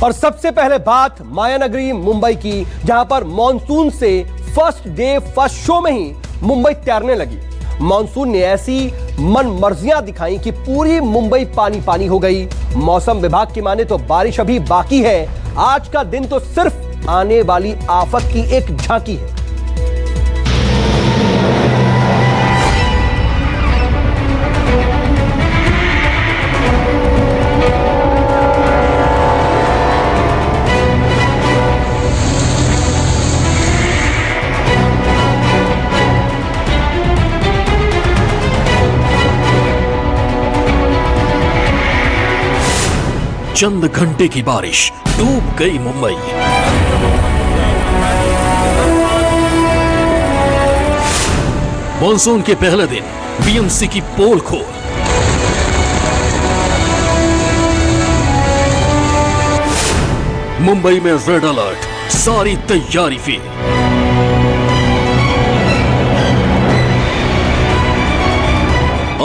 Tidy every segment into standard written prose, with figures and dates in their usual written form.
और सबसे पहले बात मायानगरी मुंबई की, जहां पर मॉनसून से फर्स्ट डे फर्स्ट शो में ही मुंबई तैरने लगी। मॉनसून ने ऐसी मन मर्जियां दिखाई कि पूरी मुंबई पानी पानी हो गई। मौसम विभाग की माने तो बारिश अभी बाकी है। आज का दिन तो सिर्फ आने वाली आफत की एक झांकी है। चंद घंटे की बारिश डूब गई मुंबई। मॉनसून के पहले दिन बीएमसी की पोल खोल। मुंबई में रेड अलर्ट, सारी तैयारी फेल।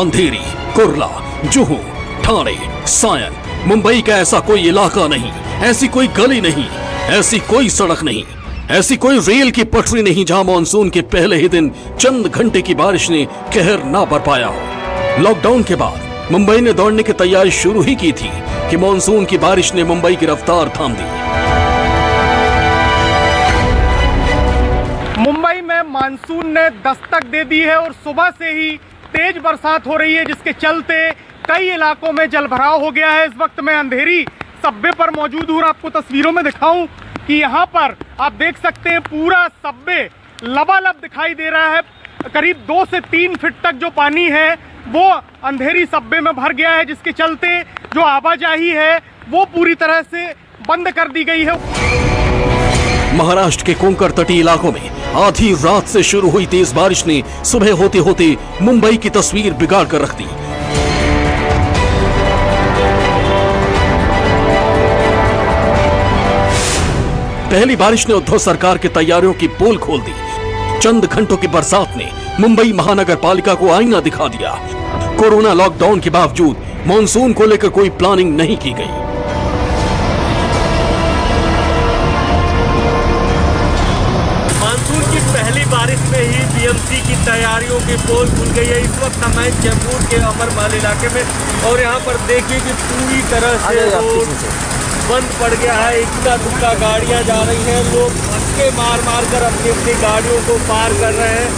अंधेरी, कुर्ला, जुहू, ठाणे, सायन, मुंबई का ऐसा कोई इलाका नहीं, ऐसी कोई गली नहीं, ऐसी कोई सड़क नहीं, ऐसी कोई रेल की पटरी नहीं जहां मॉनसून के पहले ही दिन चंद घंटे की बारिश ने कहर ना बरपाया हो। लॉकडाउन के बाद मुंबई ने दौड़ने की तैयारी शुरू ही की थी कि मॉनसून की बारिश ने मुंबई की रफ्तार थाम दी। मुंबई में मानसून ने दस्तक दे दी है और सुबह से ही तेज बरसात हो रही है, जिसके चलते कई इलाकों में जलभराव हो गया है। इस वक्त मैं अंधेरी सबवे पर मौजूद हूँ। आपको तस्वीरों में दिखाऊं कि यहाँ पर आप देख सकते हैं पूरा सबवे लबालब दिखाई दे रहा है। करीब 2 से 3 फीट तक जो पानी है वो अंधेरी सबवे में भर गया है, जिसके चलते जो आवाजाही है वो पूरी तरह से बंद कर दी गई है। महाराष्ट्र के कोंकण तटीय इलाकों में आधी रात से शुरू हुई तेज बारिश ने सुबह होते होते मुंबई की तस्वीर बिगाड़ कर रख दी। पहली बारिश ने उद्धव सरकार की तैयारियों की पोल खोल दी। चंद घंटों की बरसात ने मुंबई महानगर पालिका को आईना दिखा दिया। कोरोना लॉकडाउन के बावजूद मॉनसून को लेकर कोई प्लानिंग नहीं की गई। मानसून की पहली बारिश में ही बीएमसी की तैयारियों की पोल खुल गई है। इस वक्त हमें जयपुर के अमरमाल इलाके में, और यहाँ पर देखिए कि पूरी तरह से रोड बंद पड़ गया है। इक्का दुक्का गाड़ियाँ जा रही हैं, लोग धक्के मार मार कर अपनी अपनी गाड़ियों को पार कर रहे हैं।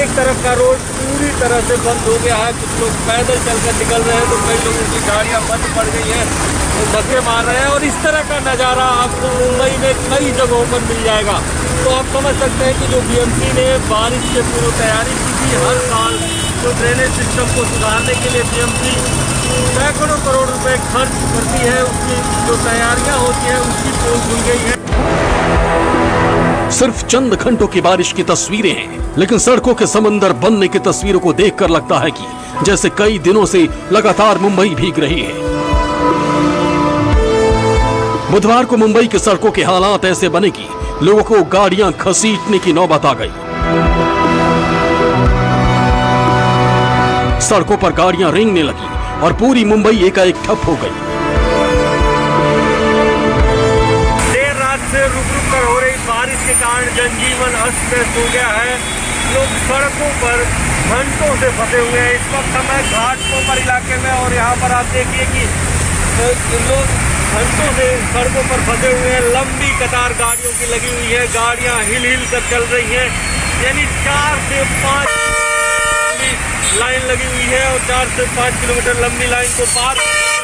एक तरफ का रोड पूरी तरह से बंद हो गया है, कुछ लोग पैदल चलकर निकल रहे हैं तो कई लोगों की गाड़ियाँ बंद पड़ गई हैं, तो धक्के मार रहे हैं। और इस तरह का नज़ारा आपको मुंबई में कई जगहों पर मिल जाएगा। तो आप समझ सकते हैं कि जो बीएमसी ने बारिश के पूर्व तैयारी की थी, हर साल जो ड्रेनेज सिस्टम को सुधारने के लिए बीएमसी सैकड़ों करोड़ रुपए खर्च करती है, उसकी जो तैयारियां होती हैं उसकी पोल खुल गई है। सिर्फ चंद घंटों की बारिश की तस्वीरें हैं, लेकिन सड़कों के समंदर बनने की तस्वीरों को देखकर लगता है कि जैसे कई दिनों से लगातार मुंबई भीग रही है। बुधवार को मुंबई की सड़कों के हालात ऐसे बने कि लोगों को गाड़ियां घसीटने की नौबत आ गई। सड़कों पर गाड़ियां रेंगने लगी और पूरी मुंबई एकाएक ठप हो गई। देर रात से रुक रुक कर हो रही बारिश के कारण जनजीवन अस्त व्यस्त हो गया है। लोग सड़कों पर घंटों से फंसे हुए हैं। इस वक्त हमें घाटकोपर इलाके में, और यहाँ पर आप देखिए कि लोग घंटों से सड़कों पर फंसे हुए हैं। लंबी कतार गाड़ियों की लगी हुई है, गाड़ियाँ हिल हिल कर चल रही हैं। यानी 4 से 5 लाइन लगी हुई है, और 4 से 5 किलोमीटर लंबी लाइन को पार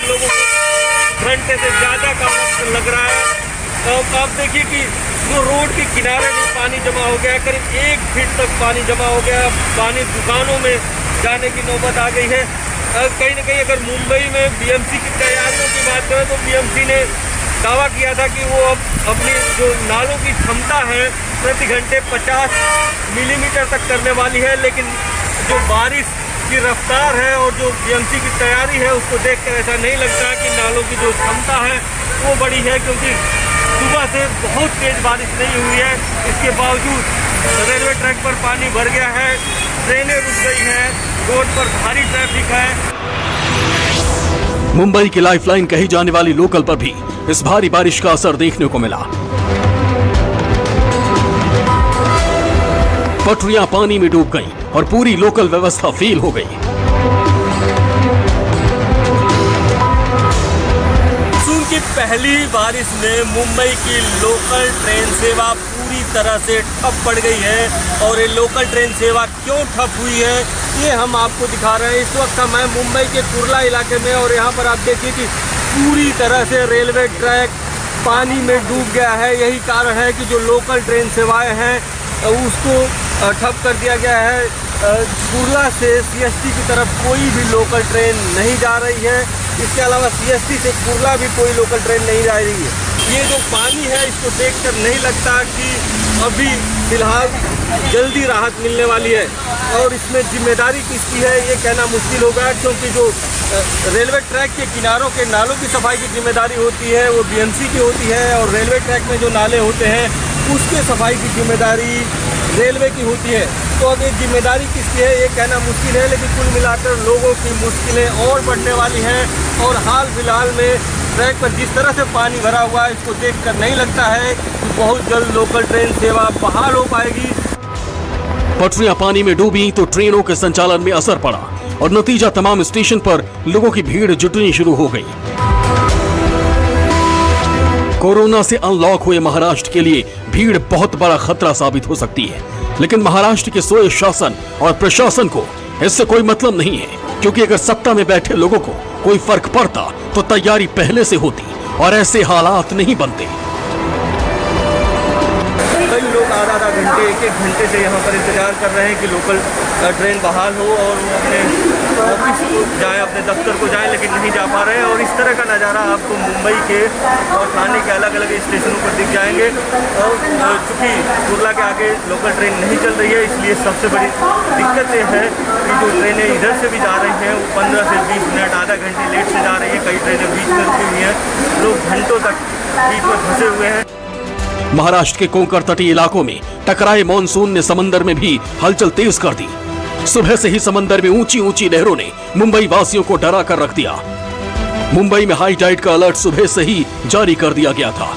लोगों को घंटे से ज़्यादा का वक्त लग रहा है। तो आप देखिए कि जो रोड के किनारे में पानी जमा हो गया है, करीब 1 फीट तक पानी जमा हो गया है। पानी दुकानों में जाने की नौबत आ गई है। कहीं ना कहीं अगर मुंबई में बीएमसी की तैयारियों की बात करें तो बीएमसी ने दावा किया था कि वो अब अपनी जो नालों की क्षमता है प्रति घंटे 50 मिलीमीटर तक करने वाली है, लेकिन जो बारिश की रफ्तार है और जो बीएमसी की तैयारी है उसको देखकर ऐसा नहीं लगता कि नालों की जो क्षमता है वो बड़ी है, क्योंकि सुबह से बहुत तेज बारिश नहीं हुई है। इसके बावजूद रेलवे ट्रैक पर पानी भर गया है, ट्रेनें रुक गई हैं, रोड पर भारी ट्रैफिक है। मुंबई की लाइफलाइन कही जाने वाली लोकल पर भी इस भारी बारिश का असर देखने को मिला। पटरियां पानी में डूब गईं और पूरी लोकल व्यवस्था फेल हो गई। मानसून की पहली बारिश में मुंबई की लोकल ट्रेन सेवा पूरी तरह से ठप पड़ गई है। और ये लोकल ट्रेन सेवा क्यों ठप हुई है ये हम आपको दिखा रहे हैं। इस वक्त मैं मुंबई के कुर्ला इलाके में, और यहाँ पर आप देखिए कि पूरी तरह से रेलवे ट्रैक पानी में डूब गया है। यही कारण है कि जो लोकल ट्रेन सेवाएं हैं उसको ठप कर दिया गया है। कुर्ला से सीएसटी की तरफ कोई भी लोकल ट्रेन नहीं जा रही है। इसके अलावा सीएसटी से कुर्ला भी कोई लोकल ट्रेन नहीं जा रही है। ये जो पानी है इसको देखकर नहीं लगता कि अभी फिलहाल जल्दी राहत मिलने वाली है। और इसमें जिम्मेदारी किसकी है ये कहना मुश्किल होगा, क्योंकि जो रेलवे ट्रैक के किनारों के नालों की सफाई की जिम्मेदारी होती है वो बीएमसी की होती है, और रेलवे ट्रैक में जो नाले होते हैं उसके सफाई की जिम्मेदारी रेलवे की होती है। तो अब ये जिम्मेदारी किसकी है ये कहना मुश्किल है, लेकिन कुल मिलाकर लोगों की मुश्किलें और बढ़ने वाली हैं। और हाल फिलहाल में ट्रैक पर जिस तरह से पानी भरा हुआ है इसको देखकर नहीं लगता है कि बहुत जल्द लोकल ट्रेन सेवा बहाल हो पाएगी। पटरियां पानी में डूबी तो ट्रेनों के संचालन में असर पड़ा और नतीजा तमाम स्टेशन पर लोगों की भीड़ जुटनी शुरू हो गई। कोरोना से अनलॉक हुए महाराष्ट्र के लिए भीड़ बहुत बड़ा खतरा साबित हो सकती है, लेकिन महाराष्ट्र के सोए शासन और प्रशासन को इससे कोई मतलब नहीं है, क्योंकि अगर सत्ता में बैठे लोगों को कोई फर्क पड़ता तो तैयारी पहले से होती और ऐसे हालात नहीं बनते। कई लोग आधा घंटे एक घंटे से यहाँ पर इंतजार कर रहे हैं कि लोकल ट्रेन बहाल हो और वो अपने ऑफिस को जाएं, अपने दफ्तर को जाएं, लेकिन नहीं जा पा रहे हैं। और इस तरह का नज़ारा आपको मुंबई के और ठाणे के अलग अलग स्टेशनों पर दिख जाएंगे। और चूँकि कुर्ला के आगे लोकल ट्रेन नहीं चल रही है, इसलिए सबसे बड़ी दिक्कत ये है कि जो ट्रेनें इधर से भी जा रही हैं वो 15 से 20 मिनट आधा घंटे लेट से जा रही हैं। कई ट्रेनें बीच में रुकी हुई हैं, लोग घंटों तक बीच में फंसे हुए हैं। महाराष्ट्र के कोंकण तटीय इलाकों में टकराए मॉनसून ने समंदर में भी हलचल तेज कर दी। सुबह से ही समंदर में ऊंची ऊंची लहरों ने मुंबई वासियों को डरा कर रख दिया। मुंबई में हाई टाइड का अलर्ट सुबह से ही जारी कर दिया गया था।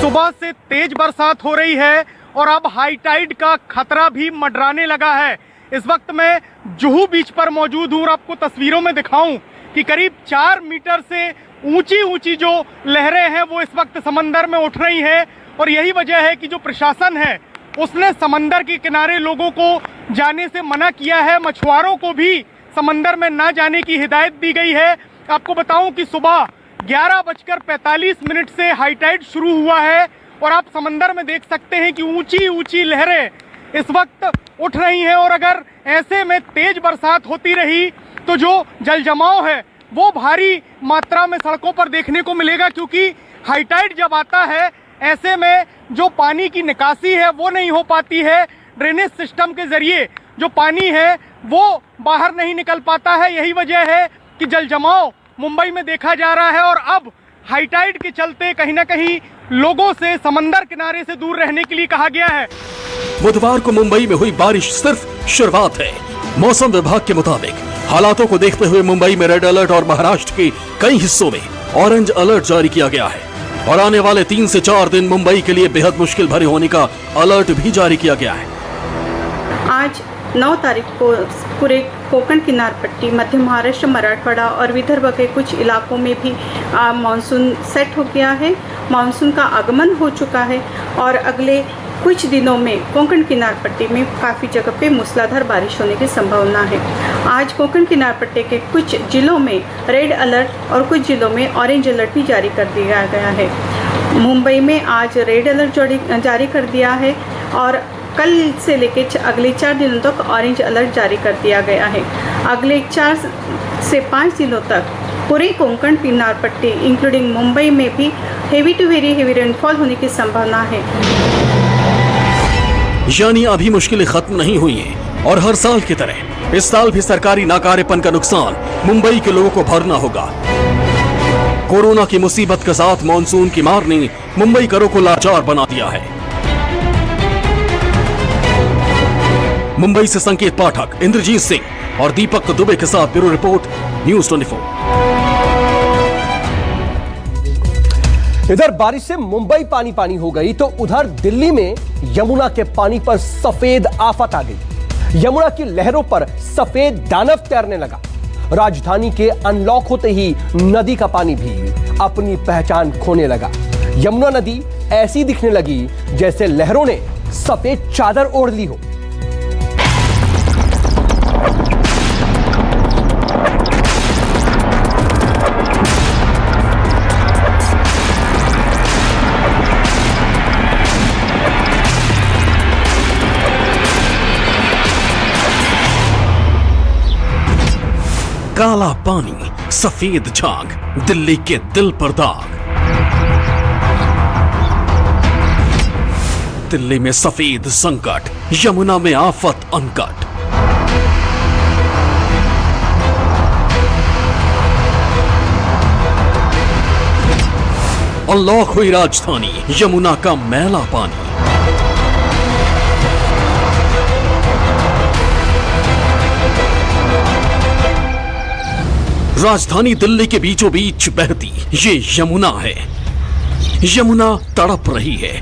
सुबह से तेज बरसात हो रही है और अब हाई टाइड का खतरा भी मंडराने लगा है। इस वक्त मैं जुहू बीच पर मौजूद हूँ और आपको तस्वीरों में दिखाऊं कि करीब 4 मीटर से ऊंची ऊंची जो लहरें हैं वो इस वक्त समंदर में उठ रही हैं। और यही वजह है कि जो प्रशासन है उसने समंदर के किनारे लोगों को जाने से मना किया है। मछुआरों को भी समंदर में ना जाने की हिदायत दी गई है। आपको बताऊं कि सुबह 11:45 से हाई टाइड शुरू हुआ है और आप समंदर में देख सकते हैं कि ऊंची ऊंची लहरें इस वक्त उठ रही हैं। और अगर ऐसे में तेज बरसात होती रही तो जो जल जमाव है वो भारी मात्रा में सड़कों पर देखने को मिलेगा, क्योंकि हाई टाइड जब आता है ऐसे में जो पानी की निकासी है वो नहीं हो पाती है। ड्रेनेज सिस्टम के जरिए जो पानी है वो बाहर नहीं निकल पाता है। यही वजह है कि जल जमाव मुंबई में देखा जा रहा है। और अब हाई टाइड के चलते कहीं ना कहीं लोगों से समंदर किनारे से दूर रहने के लिए कहा गया है। बुधवार को मुंबई में हुई बारिश सिर्फ शुरुआत है। मौसम विभाग के मुताबिक हालातों को देखते हुए मुंबई में रेड अलर्ट और महाराष्ट्र के कई हिस्सों में ऑरेंज अलर्ट जारी किया गया है। और आने वाले 3 से 4 दिन मुंबई के लिए बेहद मुश्किल भरे होने का अलर्ट भी जारी किया गया है। आज 9 तारीख को पूरे कोंकण किनार पट्टी, मध्य महाराष्ट्र, मराठवाड़ा और विदर्भ के कुछ इलाकों में भी मानसून सेट हो गया है। मानसून का आगमन हो चुका है और अगले कुछ दिनों में कोंकण किनार पट्टी में काफ़ी जगह पे मूसलाधार बारिश होने की संभावना है। आज कोंकण किनार पट्टी के कुछ जिलों में रेड अलर्ट और कुछ जिलों में ऑरेंज अलर्ट भी जारी कर दिया गया है। मुंबई में आज रेड अलर्ट जारी कर दिया है और कल से लेकर अगले 4 दिनों तक ऑरेंज अलर्ट जारी कर दिया गया है। अगले 4 से 5 दिनों तक पूरे कोंकण किनार पट्टी इंक्लूडिंग मुंबई में भी heavy to very heavy rainfall होने की संभावना है। यानी अभी मुश्किलें खत्म नहीं हुई हैं और हर साल की तरह इस साल भी सरकारी नाकारेपन का नुकसान मुंबई के लोगों को भरना होगा। कोरोना की मुसीबत के साथ मॉनसून की मार ने मुंबई करों को लाचार बना दिया है। मुंबई से संकेत पाठक, इंद्रजीत सिंह और दीपक दुबे के साथ ब्यूरो रिपोर्ट, न्यूज़ 24। इधर बारिश से मुंबई पानी पानी हो गई तो उधर दिल्ली में यमुना के पानी पर सफेद आफत आ गई। यमुना की लहरों पर सफेद दानव तैरने लगा। राजधानी के अनलॉक होते ही नदी का पानी भी अपनी पहचान खोने लगा। यमुना नदी ऐसी दिखने लगी जैसे लहरों ने सफेद चादर ओढ़ ली हो। काला पानी, सफेद झाग, दिल्ली के दिल पर दाग। दिल्ली में सफेद संकट, यमुना में आफत अनकट। अनलॉक हुई राजधानी, यमुना का मैला पानी। राजधानी दिल्ली के बीचों बीच बहती ये यमुना है। यमुना तड़प रही है,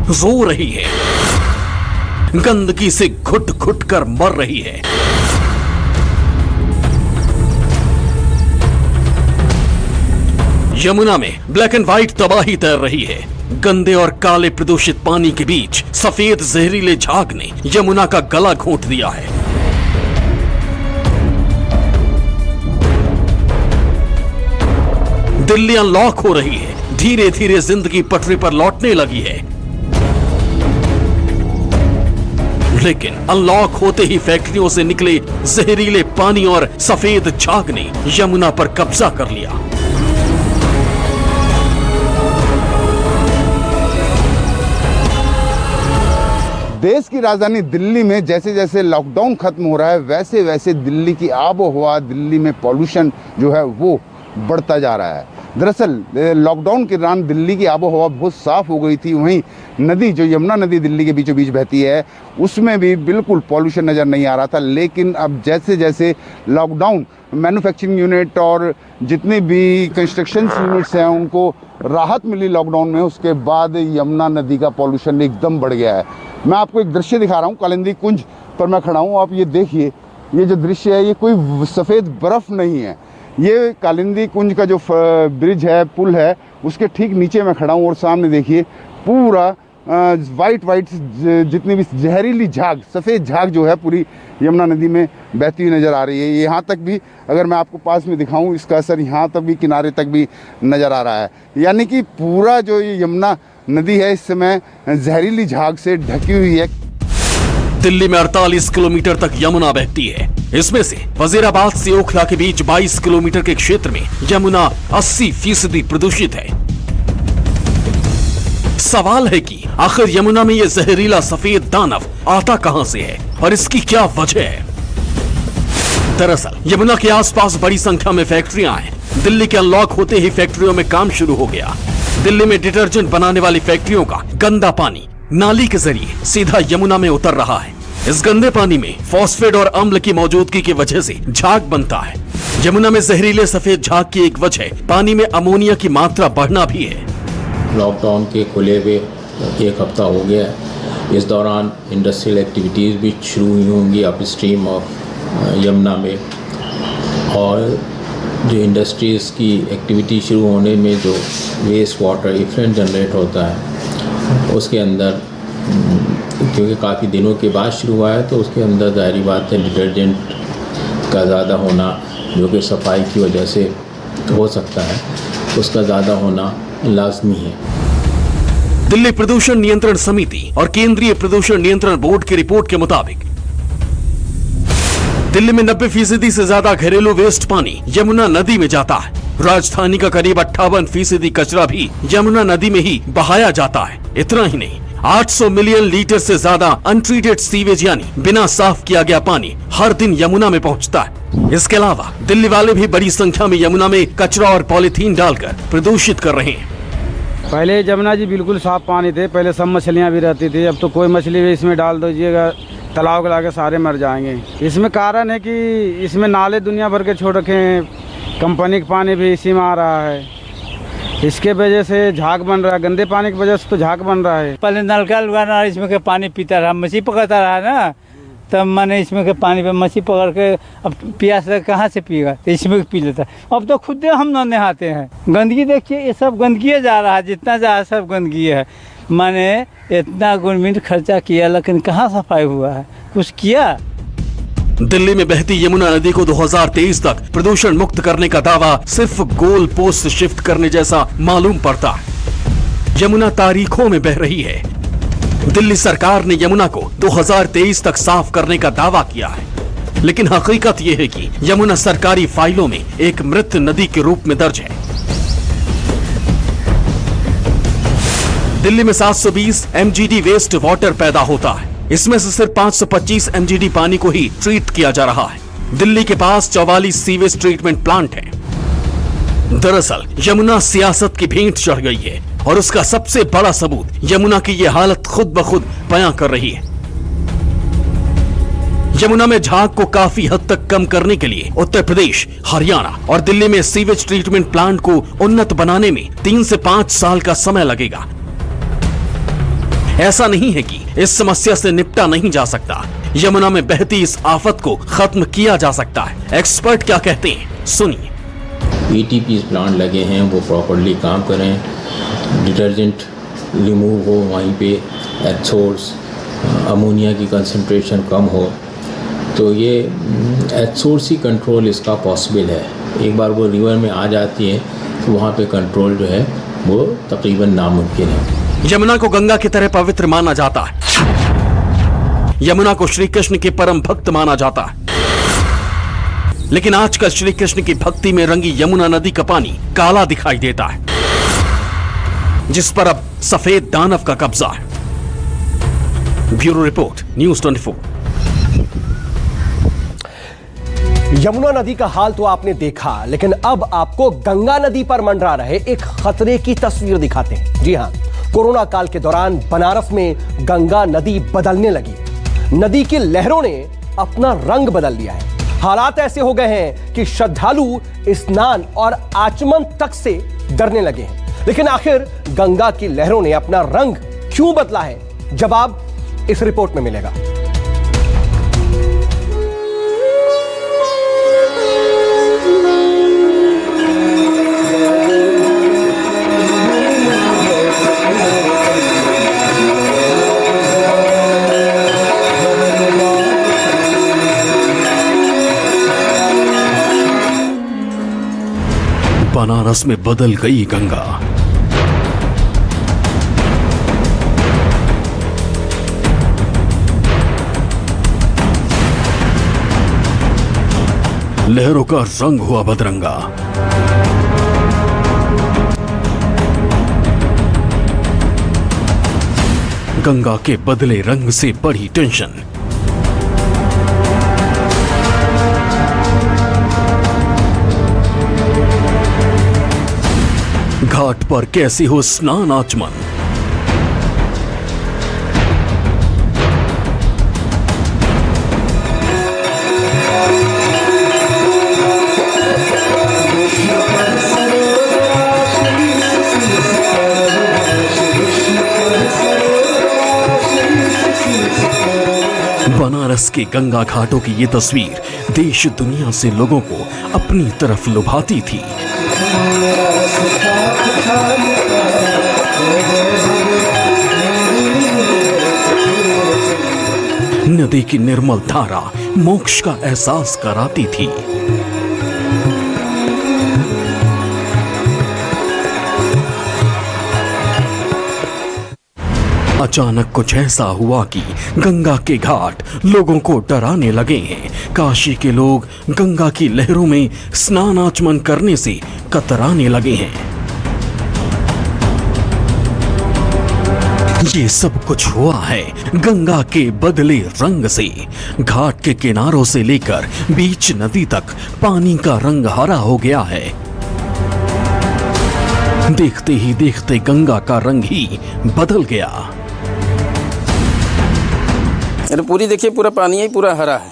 रो रही है, गंदगी से घुट घुट कर मर रही है। यमुना में ब्लैक एंड व्हाइट तबाही तैर रही है। गंदे और काले प्रदूषित पानी के बीच सफेद जहरीले झाग ने यमुना का गला घोंट दिया है। दिल्ली अनलॉक हो रही है, धीरे धीरे जिंदगी पटरी पर लौटने लगी है। लेकिन अनलॉक होते ही फैक्ट्रियों से निकले जहरीले पानी और सफेद झाग ने यमुना पर कब्जा कर लिया। देश की राजधानी दिल्ली में जैसे जैसे लॉकडाउन खत्म हो रहा है वैसे वैसे दिल्ली की आबोहवा, दिल्ली में पॉल्यूशन जो है वो बढ़ता जा रहा है। दरअसल लॉकडाउन के दौरान दिल्ली की आबोहवा बहुत साफ़ हो गई थी। वहीं नदी जो यमुना नदी दिल्ली के बीचों बीच बहती है उसमें भी बिल्कुल पॉल्यूशन नज़र नहीं आ रहा था। लेकिन अब जैसे जैसे लॉकडाउन, मैन्युफैक्चरिंग यूनिट और जितने भी कंस्ट्रक्शन यूनिट्स हैं उनको राहत मिली लॉकडाउन में, उसके बाद यमुना नदी का पॉल्यूशन एकदम बढ़ गया है। मैं आपको एक दृश्य दिखा रहा हूँ, कालिंदी कुंज पर मैं खड़ा हूँ। आप ये देखिए, ये जो दृश्य है ये कोई सफ़ेद बर्फ़ नहीं है। ये कालिंदी कुंज का जो ब्रिज है, पुल है, उसके ठीक नीचे मैं खड़ा हूँ और सामने देखिए पूरा वाइट जितनी भी जहरीली झाग, सफ़ेद झाग जो है पूरी यमुना नदी में बहती हुई नज़र आ रही है। यहाँ तक भी अगर मैं आपको पास में दिखाऊं इसका असर यहाँ तक भी, किनारे तक भी नज़र आ रहा है। यानी कि पूरा जो ये यमुना नदी है इस समय जहरीली झाग से ढकी हुई है। दिल्ली में 48 किलोमीटर तक यमुना बहती है। इसमें से वजीराबाद से ओखला के बीच 22 किलोमीटर के क्षेत्र में यमुना 80% प्रदूषित है। सवाल है कि आखिर यमुना में यह जहरीला सफेद दानव आता कहां से है और इसकी क्या वजह है। दरअसल यमुना के आसपास बड़ी संख्या में फैक्ट्रियां हैं। दिल्ली के अनलॉक होते ही फैक्ट्रियों में काम शुरू हो गया। दिल्ली में डिटर्जेंट बनाने वाली फैक्ट्रियों का गंदा पानी नाली के जरिए सीधा यमुना में उतर रहा है। इस गंदे पानी में फॉस्फेट और अम्ल की मौजूदगी की वजह से झाग बनता है। यमुना में जहरीले सफेद झाग की एक वजह पानी में अमोनिया की मात्रा बढ़ना भी है। लॉकडाउन के खुले हुए 1 हफ्ता हो गया है। इस दौरान इंडस्ट्रियल एक्टिविटीज़ भी शुरू हुई होंगी अप स्ट्रीम ऑफ यमुना में, और जो इंडस्ट्रीज़ की एक्टिविटी शुरू होने में जो वेस्ट वाटर इफेक्ट जनरेट होता है उसके अंदर, क्योंकि काफ़ी दिनों के बाद शुरू हुआ है तो उसके अंदर ज़ाहिर बात है डिटर्जेंट का ज़्यादा होना, जो कि सफाई की वजह से हो सकता है, उसका ज़्यादा होना लाजमी है। दिल्ली प्रदूषण नियंत्रण समिति और केंद्रीय प्रदूषण नियंत्रण बोर्ड की रिपोर्ट के मुताबिक दिल्ली में 90% से ज्यादा घरेलू वेस्ट पानी यमुना नदी में जाता है। राजधानी का करीब 58% कचरा भी यमुना नदी में ही बहाया जाता है। इतना ही नहीं, 800 मिलियन लीटर से ज्यादा अनट्रीटेड सीवेज यानी बिना साफ किया गया पानी हर दिन यमुना में पहुंचता है। इसके अलावा दिल्ली वाले भी बड़ी संख्या में यमुना में कचरा और पॉलीथीन डालकर प्रदूषित कर रहे हैं। पहले यमुना जी बिल्कुल साफ पानी थे, पहले सब मछलियाँ भी रहती थी। अब तो कोई मछली भी इसमें डाल दीजिएगा, तालाब के सारे मर जाएंगे। इसमें कारण है कि इसमें नाले दुनिया भर के छोड़ रखे हैं, कंपनी का पानी भी इसी में आ रहा है, इसके वजह से झाग बन रहा है, गंदे पानी की वजह से तो झाग बन रहा है। पहले नलका लगाना, इसमें के पानी पीता रहा, मछली पकड़ता रहा ना, तब मैंने इसमें के पानी पे मछली पकड़ के अब प्यास कहाँ से पिएगा, तो इसमें पी लेता। अब तो खुद हम न नहाते हैं। गंदगी देखिए, ये सब गंदगी जा रहा है, जितना जा रहा है सब गंदगी है। मैंने इतना गवर्नमेंट खर्चा किया लेकिन कहाँ सफाई हुआ है, कुछ किया? दिल्ली में बहती यमुना नदी को 2023 तक प्रदूषण मुक्त करने का दावा सिर्फ गोल पोस्ट शिफ्ट करने जैसा मालूम पड़ता है। यमुना तारीखों में बह रही है। दिल्ली सरकार ने यमुना को 2023 तक साफ करने का दावा किया है, लेकिन हकीकत यह है कि यमुना सरकारी फाइलों में एक मृत नदी के रूप में दर्ज है। दिल्ली में 720 MGD वेस्ट वाटर पैदा होता है। इसमें से सिर्फ 525 MGD पानी को ही ट्रीट किया जा रहा है। दिल्ली के पास 44 सीवेज ट्रीटमेंट प्लांट हैं। दरअसल यमुना सियासत की भेंट चढ़ गई है और उसका सबसे बड़ा सबूत यमुना की ये हालत खुद ब खुद बयां कर रही है। यमुना में झाग को काफी हद तक कम करने के लिए उत्तर प्रदेश, हरियाणा और दिल्ली में सीवेज ट्रीटमेंट प्लांट को उन्नत बनाने में 3 से 5 साल का समय लगेगा। ऐसा नहीं है कि इस समस्या से निपटा नहीं जा सकता। यमुना में बहती इस आफत को खत्म किया जा सकता है। एक्सपर्ट क्या कहते हैं, सुनिए। ETP प्लांट लगे हैं, वो प्रॉपर्ली काम करें, डिटर्जेंट रिमूव हो, वहीं पे एथोर्स, अमोनिया की कंसंट्रेशन कम हो, तो ये एथोर्स ही कंट्रोल इसका पॉसिबल है। एक बार वो रिवर में आ जाती है तो वहाँ पे कंट्रोल जो है वो तकरीबन नामुमकिन है। यमुना को गंगा की तरह पवित्र माना जाता है। यमुना को श्री कृष्ण के परम भक्त माना जाता है, लेकिन आजकल श्री कृष्ण की भक्ति में रंगी यमुना नदी का पानी काला दिखाई देता है, जिस पर अब सफेद दानव का कब्जा है। Bureau report, news 24। यमुना नदी का हाल तो आपने देखा, लेकिन अब आपको गंगा नदी पर मंडरा रहे एक खतरे की तस्वीर दिखाते हैं। जी हां, कोरोना काल के दौरान बनारस में गंगा नदी बदलने लगी। नदी की लहरों ने अपना रंग बदल लिया है। हालात ऐसे हो गए हैं कि श्रद्धालु स्नान और आचमन तक से डरने लगे हैं। लेकिन आखिर गंगा की लहरों ने अपना रंग क्यों बदला है, जवाब इस रिपोर्ट में मिलेगा। बनारस में बदल गई गंगा। लहरों का रंग हुआ बदरंगा। गंगा के बदले रंग से बढ़ी टेंशन। घाट पर कैसे हो स्नान आचमन। बनारस के गंगा घाटों की ये तस्वीर देश दुनिया से लोगों को अपनी तरफ लुभाती थी। नदी की निर्मल धारा मोक्ष का एहसास कराती थी। अचानक कुछ ऐसा हुआ कि गंगा के घाट लोगों को डराने लगे हैं। काशी के लोग गंगा की लहरों में स्नान आचमन करने से कतराने लगे हैं। ये सब कुछ हुआ है गंगा के बदले रंग से। घाट के किनारों से लेकर बीच नदी तक पानी का रंग हरा हो गया है। देखते ही देखते गंगा का रंग ही बदल गया। पूरी देखिए, पूरा पानी ही पूरा हरा है।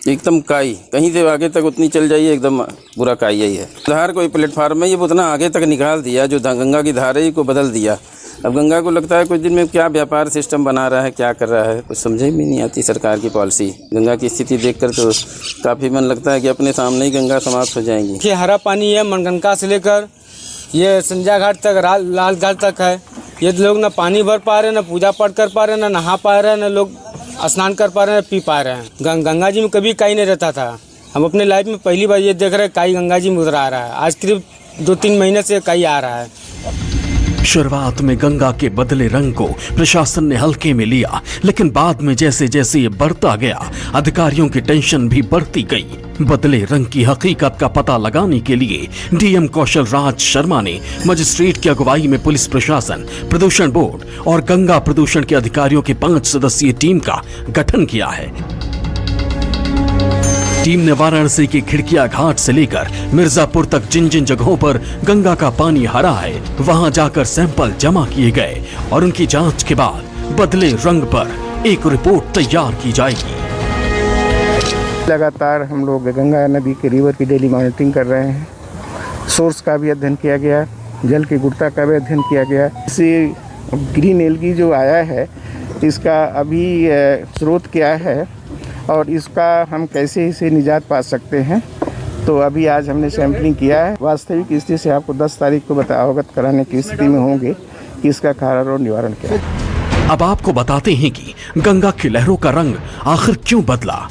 एकदम काई, कहीं से आगे तक उतनी चल जाइए एकदम पूरा काई ही है। धार कोई प्लेटफार्म है ये उतना आगे तक निकाल दिया, जो गंगा की धार है को बदल दिया। अब गंगा को लगता है कुछ दिन में क्या व्यापार सिस्टम बना रहा है, क्या कर रहा है, कुछ समझ में नहीं आती सरकार की पॉलिसी। गंगा की स्थिति देखकर तो काफ़ी मन लगता है कि अपने सामने ही गंगा समाप्त हो जाएंगी। ये हरा पानी है, मनगंगा से लेकर ये संजय घाट तक, लाल घाट तक है। ये लोग ना पानी भर पा रहे हैं, ना पूजा पाठ कर पा रहे हैं, ना नहा पा रहे हैं, ना लोग स्नान कर पा रहे हैं, पी पा रहे हैं। गंगा जी में कभी काई नहीं रहता था। हम अपने लाइफ में पहली बार ये देख रहे हैं काई गंगा जी में उतर आ रहा है। आज करीब 2-3 महीने से काई आ रहा है। शुरुआत में गंगा के बदले रंग को प्रशासन ने हल्के में लिया, लेकिन बाद में जैसे जैसे ये बढ़ता गया, अधिकारियों की टेंशन भी बढ़ती गई। बदले रंग की हकीकत का पता लगाने के लिए डीएम कौशल राज शर्मा ने मजिस्ट्रेट की अगुवाई में पुलिस प्रशासन, प्रदूषण बोर्ड और गंगा प्रदूषण के अधिकारियों की 5 सदस्यीय टीम का गठन किया है। टीम ने वाराणसी के खिड़किया घाट से लेकर मिर्जापुर तक जिन जिन जगहों पर गंगा का पानी हरा है, वहां जाकर सैंपल जमा किए गए और उनकी जांच के बाद बदले रंग पर एक रिपोर्ट तैयार की जाएगी। लगातार हम लोग गंगा नदी के रिवर की डेली मॉनिटरिंग कर रहे हैं। सोर्स का भी अध्ययन किया गया, जल की गुणवत्ता का भी अध्ययन किया गया। इसे ग्रीन एल्गी जो आया है इसका अभी स्रोत क्या है और इसका हम कैसे इसे निजात पा सकते हैं, तो अभी आज हमने सैंपलिंग किया है। वास्तविक स्थिति से आपको 10 तारीख को अवगत कराने की स्थिति में होंगे कि इसका कारण और निवारण क्या है। अब आपको बताते हैं कि गंगा की लहरों का रंग आखिर क्यों बदला।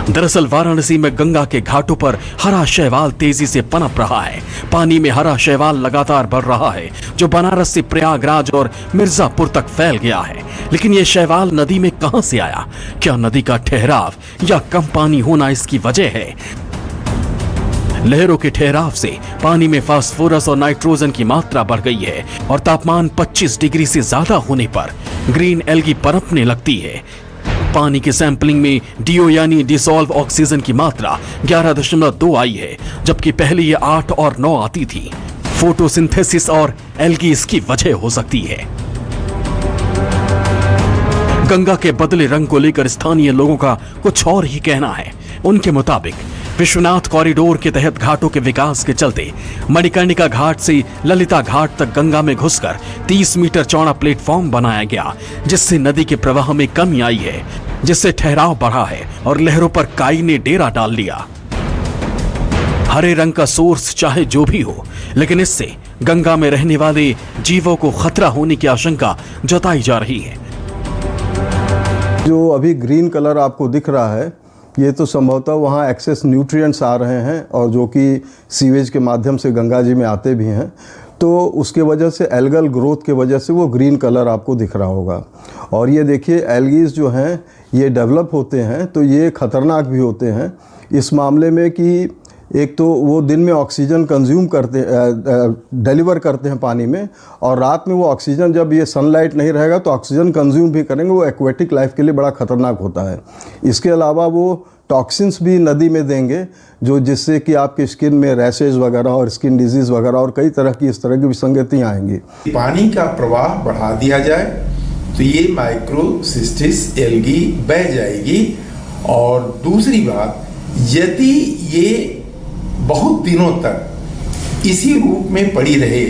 दरअसल वाराणसी में गंगा के घाटों पर हरा शैवाल तेजी से पनप रहा है। पानी में हरा शैवाल लगातार बढ़ रहा है, जो बनारस से प्रयागराज और मिर्जापुर तक फैल गया है। लेकिन ये शैवाल नदी में कहां से आया? क्या नदी का ठहराव या कम पानी होना इसकी वजह है? लहरों के ठहराव से पानी में फास्फोरस और नाइट्रोजन की मात्रा बढ़ गई है और तापमान 25 डिग्री से ज्यादा होने पर ग्रीन एल्गी पनपने लगती है। पानी की सैंपलिंग में डीओ यानी डिसॉल्व ऑक्सीजन की मात्रा 11.2 आई है, जबकि पहले ये 8 और 9 आती थी। फोटोसिंथेसिस और एल्गी इसकी वजह हो सकती है। गंगा के बदले रंग को लेकर स्थानीय लोगों का कुछ और ही कहना है। उनके मुताबिक विश्वनाथ कॉरिडोर के तहत घाटों के विकास के चलते मणिकर्णिका घाट से ललिता घाट तक गंगा में घुसकर 30 मीटर चौड़ा प्लेटफॉर्म बनाया गया, जिससे नदी के प्रवाह में कमी आई है, जिससे ठहराव बढ़ा है और लहरों पर काई ने डेरा डाल लिया। हरे रंग का सोर्स चाहे जो भी हो, लेकिन इससे गंगा में रहने वाले जीवों को खतरा होने की आशंका जताई जा रही है। जो अभी ग्रीन कलर आपको दिख रहा है, ये तो संभवतः वहाँ एक्सेस न्यूट्रिएंट्स आ रहे हैं और जो कि सीवेज के माध्यम से गंगा जी में आते भी हैं, तो उसके वजह से एल्गल ग्रोथ के वजह से वो ग्रीन कलर आपको दिख रहा होगा। और ये देखिए एल्गीज जो हैं ये डेवलप होते हैं तो ये ख़तरनाक भी होते हैं इस मामले में कि एक तो वो दिन में ऑक्सीजन कंज्यूम करते डिलीवर करते हैं पानी में, और रात में वो ऑक्सीजन जब ये सनलाइट नहीं रहेगा तो ऑक्सीजन कंज्यूम भी करेंगे। वो एक्वेटिक लाइफ के लिए बड़ा ख़तरनाक होता है। इसके अलावा वो टॉक्सिन्स भी नदी में देंगे जो जिससे कि आपकी स्किन में रैशेज वगैरह और स्किन डिजीज़ वगैरह और कई तरह की इस तरह की विसंगतियाँ आएंगी। पानी का प्रवाह बढ़ा दिया जाए तो ये माइक्रोसिस्टिस एल्गी बह जाएगी। और दूसरी बात, यदि ये बहुत दिनों तक इसी रूप में पड़ी रहे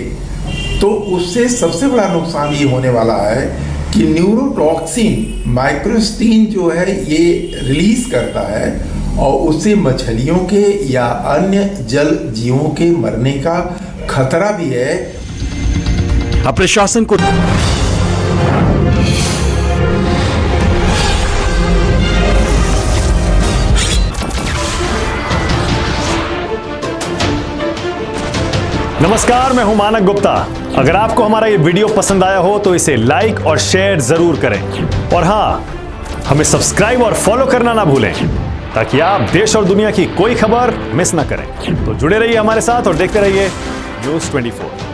तो उससे सबसे बड़ा नुकसान ये होने वाला है कि न्यूरोटॉक्सिन माइक्रोस्टीन जो है ये रिलीज करता है और उससे मछलियों के या अन्य जल जीवों के मरने का खतरा भी है। अब प्रशासन को नमस्कार, मैं हूं मानक गुप्ता। अगर आपको हमारा ये वीडियो पसंद आया हो तो इसे लाइक और शेयर जरूर करें, और हां, हमें सब्सक्राइब और फॉलो करना ना भूलें ताकि आप देश और दुनिया की कोई खबर मिस ना करें। तो जुड़े रहिए हमारे साथ और देखते रहिए न्यूज़ 24।